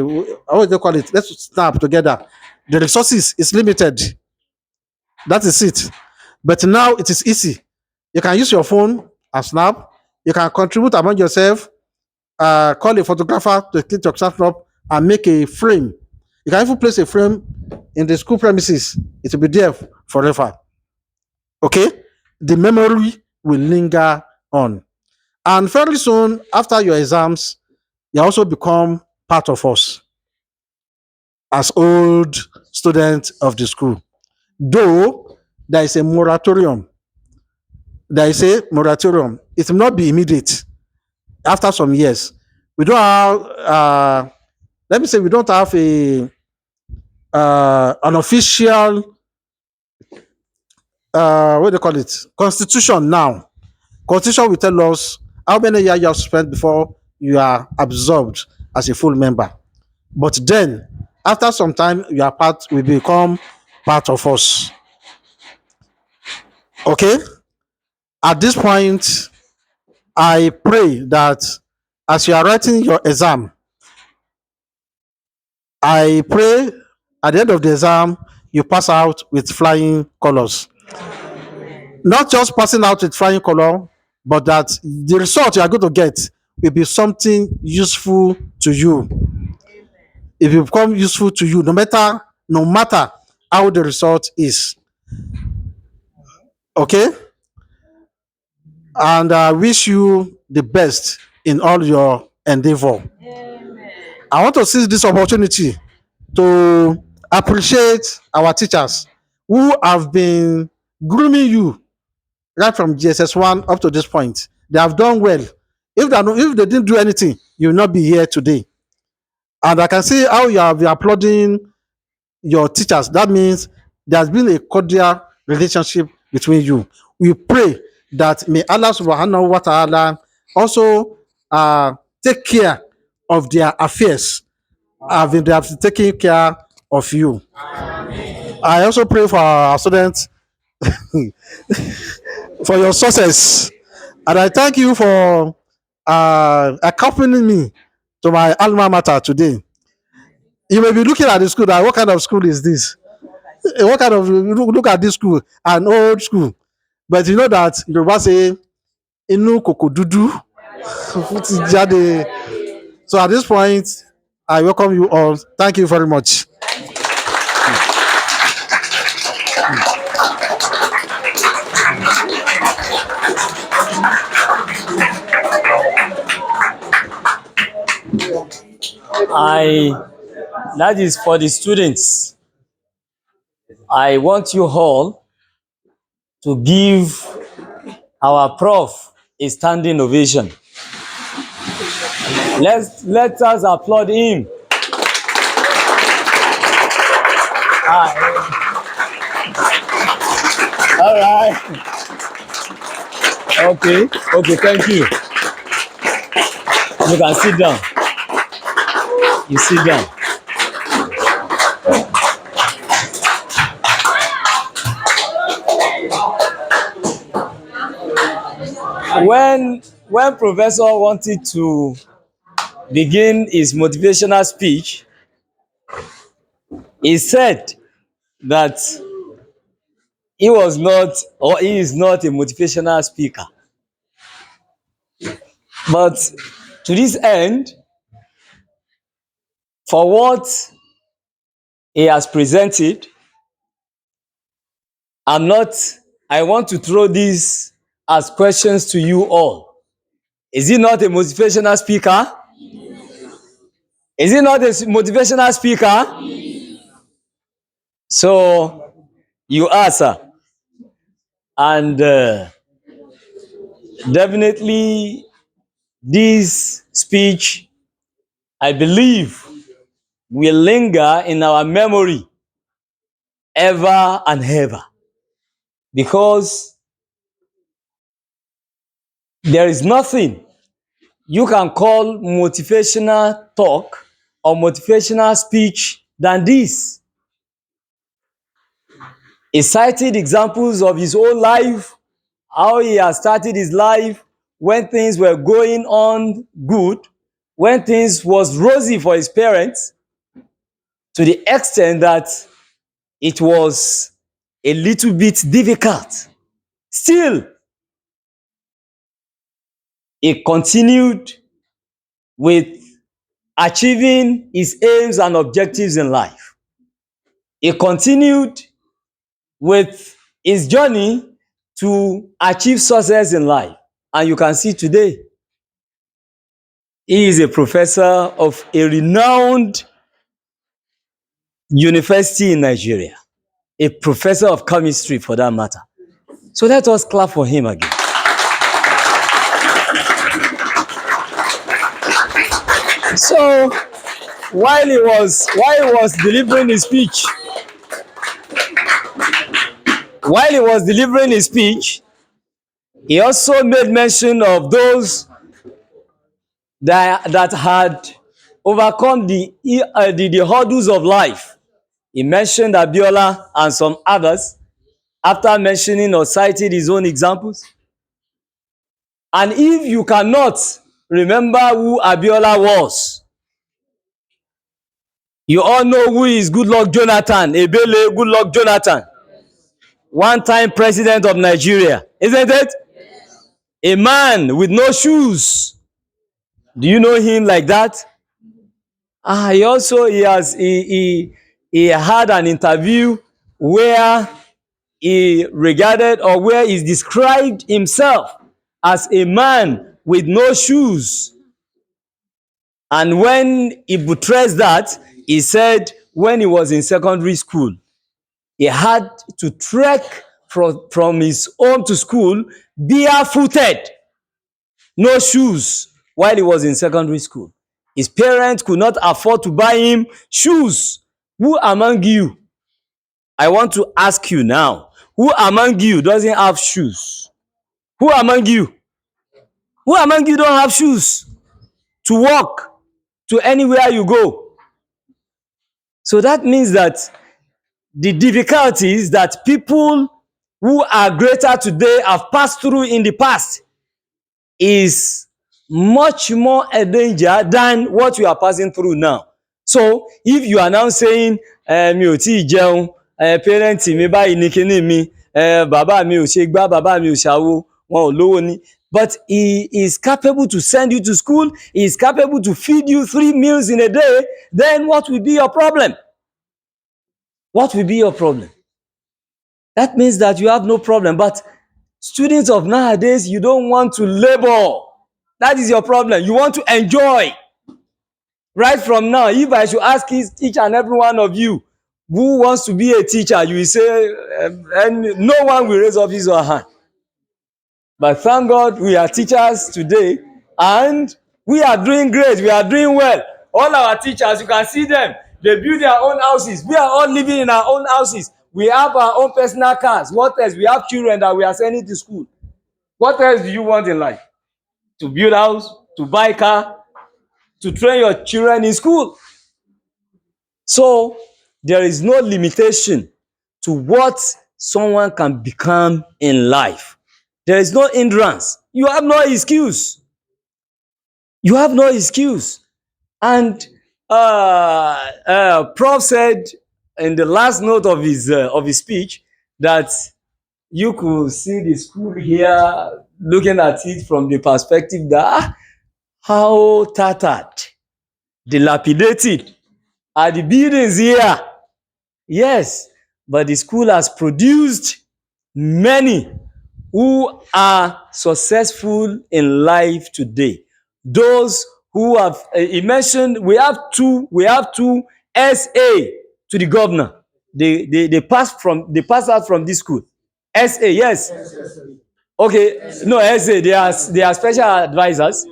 how would they call it? Let's snap together. The resources is limited. That is it. But now it is easy. You can use your phone and snap. You can contribute among yourself. Call a photographer to take your snap and make a frame. You can even place a frame in the school premises. It will be there forever. Okay, the memory will linger on, and very soon after your exams, you also become part of us as old students of the school. Though there is a moratorium, it will not be immediate. After some years, we don't have. Let me say we don't have a an official what do you call it, constitution now. Constitution will tell us how many years you have spent before you are absorbed as a full member. But then, after some time, your part will become part of us. Okay? At this point, I pray that as you are writing your exam, I pray at the end of the exam, you pass out with flying colors. Not just passing out with flying color, but that the result you are going to get will be something useful to you. It will become useful to you, no matter how the result is. Okay? And I wish you the best in all your endeavor. I want to seize this opportunity to appreciate our teachers who have been grooming you right from GSS1 up to this point. They have done well. If they didn't do anything, you will not be here today. And I can see how you have been applauding your teachers. That means there has been a cordial relationship between you. We pray that may Allah subhanahu wa ta'ala also take care of their affairs. They have taken care of you. I also pray for our students for your success. And I thank you for accompanying me to my alma mater today. You may be looking at the school, that what kind of school is this? What kind of, look at this school, an old school. But you know that Yoruba say, Inu koko dudu. So at this point, I welcome you all. Thank you very much. That is for the students. I want you all to give our Prof a standing ovation. Let us applaud him. All right. Okay, thank you. You can sit down. You sit down. When Professor wanted to begin his motivational speech, he said that he is not a motivational speaker. But to this end, for what he has presented, I want to throw this as questions to you all. Is he not a motivational speaker? Is he not a motivational speaker? So you answer. And definitely this speech, I believe, will linger in our memory ever and ever, because there is nothing you can call motivational talk or motivational speech than this. He cited examples of his own life, how he has started his life when things were going on good, when things was rosy for his parents, to the extent that it was a little bit difficult. Still, he continued with achieving his aims and objectives in life. He continued with his journey to achieve success in life. And you can see today, he is a professor of a renowned university in Nigeria, a professor of chemistry for that matter. So let us clap for him again. So while he was delivering his speech, he also made mention of those that had overcome the hurdles of life. He mentioned Abiola and some others, after mentioning or citing his own examples. And if you cannot remember who Abiola was, you all know who is Goodluck Jonathan, Ebele Goodluck Jonathan, one-time president of Nigeria, isn't it? A man with no shoes. Do you know him like that? He had an interview where he regarded, or where he described himself as a man with no shoes. And when he buttressed that, he said when he was in secondary school, he had to trek from his home to school barefooted, no shoes, while he was in secondary school. His parents could not afford to buy him shoes. Who among you, I want to ask you now, who among you doesn't have shoes? Who among you? Who among you don't have shoes to walk to anywhere you go? So that means that the difficulties that people who are greater today have passed through in the past is much more a danger than what we are passing through now. So if you are now saying mi ò tí ì jẹun, parent mi báyìí ní kíní mi, bàbá mi ò ṣe gbá, bàbá mi ò ṣàwo, wọn ò lówó ni, but he is capable to send you to school, he is capable to feed you 3 meals in a day, then what will be your problem? What will be your problem? That means that you have no problem. But students of nowadays, you don't want to labor. That is your problem. You want to enjoy. Right from now, if I should ask each and every one of you who wants to be a teacher, you will say, and no one will raise up his or her hand. But thank God we are teachers today, and we are doing great. We are doing well. All our teachers, you can see them. They build their own houses. We are all living in our own houses. We have our own personal cars. What else? We have children that we are sending to school. What else do you want in life? To build a house, to buy a car, to train your children in school. So there is no limitation to what someone can become in life. There is no hindrance. You have no excuse. You have no excuse. And Prof said in the last note of his speech that you could see the school here, looking at it from the perspective that how tattered, dilapidated are the buildings here. Yes, but the school has produced many who are successful in life today. Those who have, he mentioned, we have two SA to the governor. They passed out from this school. SA, yes. Okay, no, SA, they are special advisors.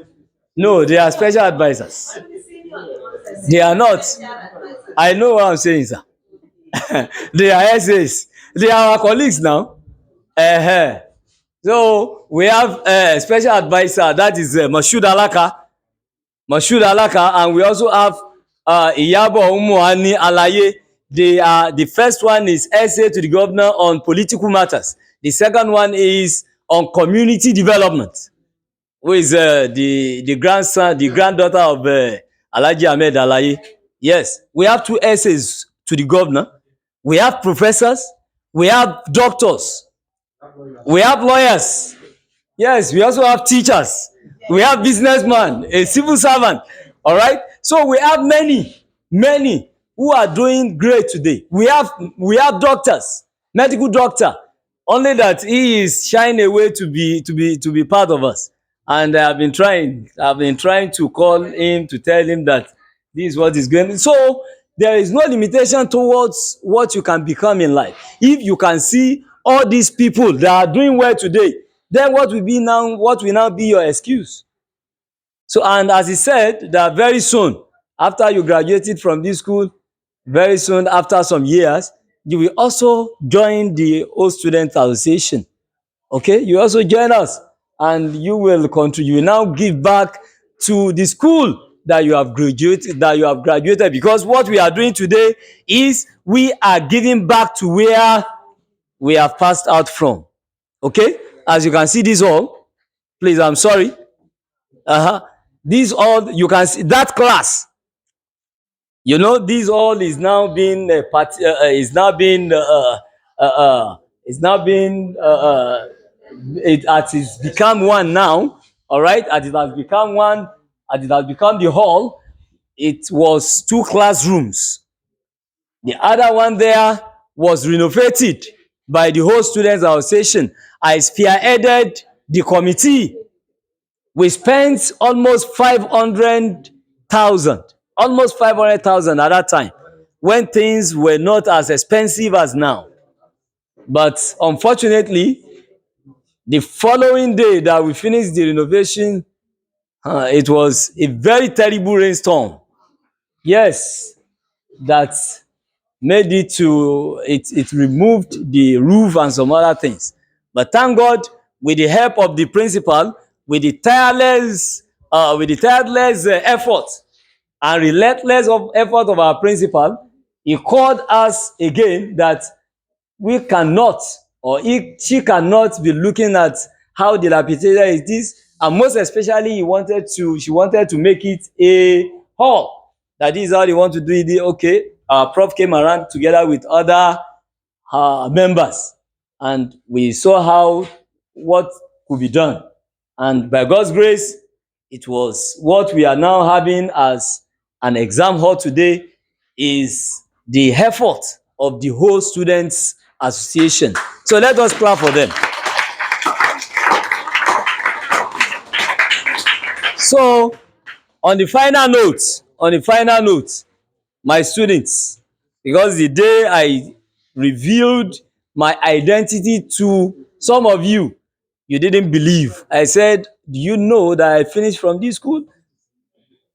No, they are special advisors. They are not. I know what I'm saying, sir. They are SAs. They are our colleagues now. Uh-huh. So we have a special advisor, that is Mashood Alaka, and we also have Iyabo Umuani Alaye. They are, the first one is SA to the governor on political matters. The second one is on community development, who is the grandson, the granddaughter of Alhajji Ahmed Alaye. Yes, we have two essays to the governor. We have professors, we have doctors, we have lawyers. Yes, we also have teachers. We have businessmen, a civil servant. All right. So we have many who are doing great today. We have doctors, medical doctor. Only that he is shying away to be part of us. And I've been trying to call him to tell him that this is what is going on. So there is no limitation towards what you can become in life. If you can see all these people that are doing well today, then what will now be your excuse? So, and as he said, that very soon, after you graduated from this school, very soon after some years, you will also join the old student association. Okay, you also join us, and you will contribute. You will now give back to the school that you have graduated, because what we are doing today is we are giving back to where we have passed out from. Okay, as you can see this all, please, I'm sorry. These all, you can see that class, this all is now being it has become one now. All right, as it has become one, as it has become the hall. It was two classrooms. The other one there was renovated by the whole students association. I spearheaded the committee. We spent almost 500,000 at that time, when things were not as expensive as now. But unfortunately, the following day that we finished the renovation, it was a very terrible rainstorm. Yes, that made it removed the roof and some other things. But thank God, with the help of the principal, with the tireless effort and relentless effort of our principal, he called us again that we cannot, or she cannot be looking at how dilapidated it is, and most especially she wanted to make it a hall. That is how they want to do it. Okay, our prof came around together with other members, and we saw what could be done, and by God's grace, it was what we are now having as an exam hall today is the effort of the whole students association. So let us clap for them. So on the final note, my students, because the day I revealed my identity to some of you, you didn't believe. I said, do you know that I finished from this school?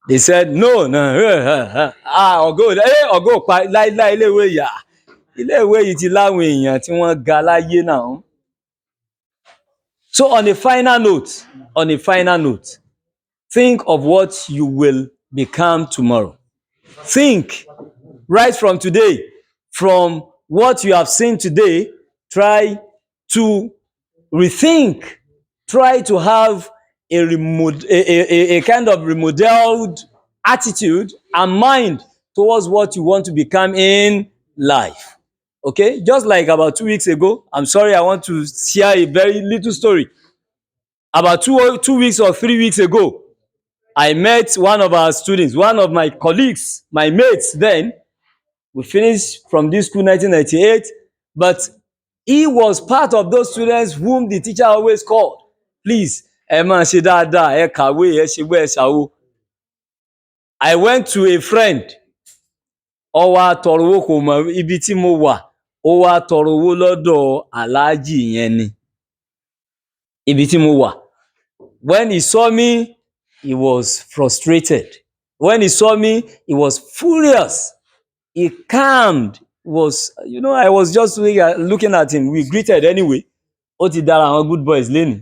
They said, no. Ọ̀gá pa láíláí iléèwé yà. Iléèwé yìí ti láwọn èèyàn tí wọ́n ga láyé náà. So on a final note, think of what you will become tomorrow. Think right from today, from what you have seen today, try to rethink, try to have a kind of remodeled attitude and mind towards what you want to become in life. Okay, just like about 2 weeks ago, I'm sorry, I want to share a very little story. About 2 weeks or 3 weeks ago, I met one of our students, one of my colleagues, my mates then. We finished from this school 1998, but he was part of those students whom the teacher always called. Please, ẹ máa ṣe dáadáa, ẹ kàwé, ẹ ṣe wẹ́ ẹ ṣàwo. I went to a friend. Ó wá tọrọ owó, kò mọ ibi tí mo wà. ó wá tọrọ owó lọ́dọ̀ aláàjì yẹn ni, ibi tí mo wà. When he saw me, he was frustrated. When he saw me, he was furious. He calmed. I was just looking at him. We greeted anyway. Ó ti dára àwọn good boys lénìí.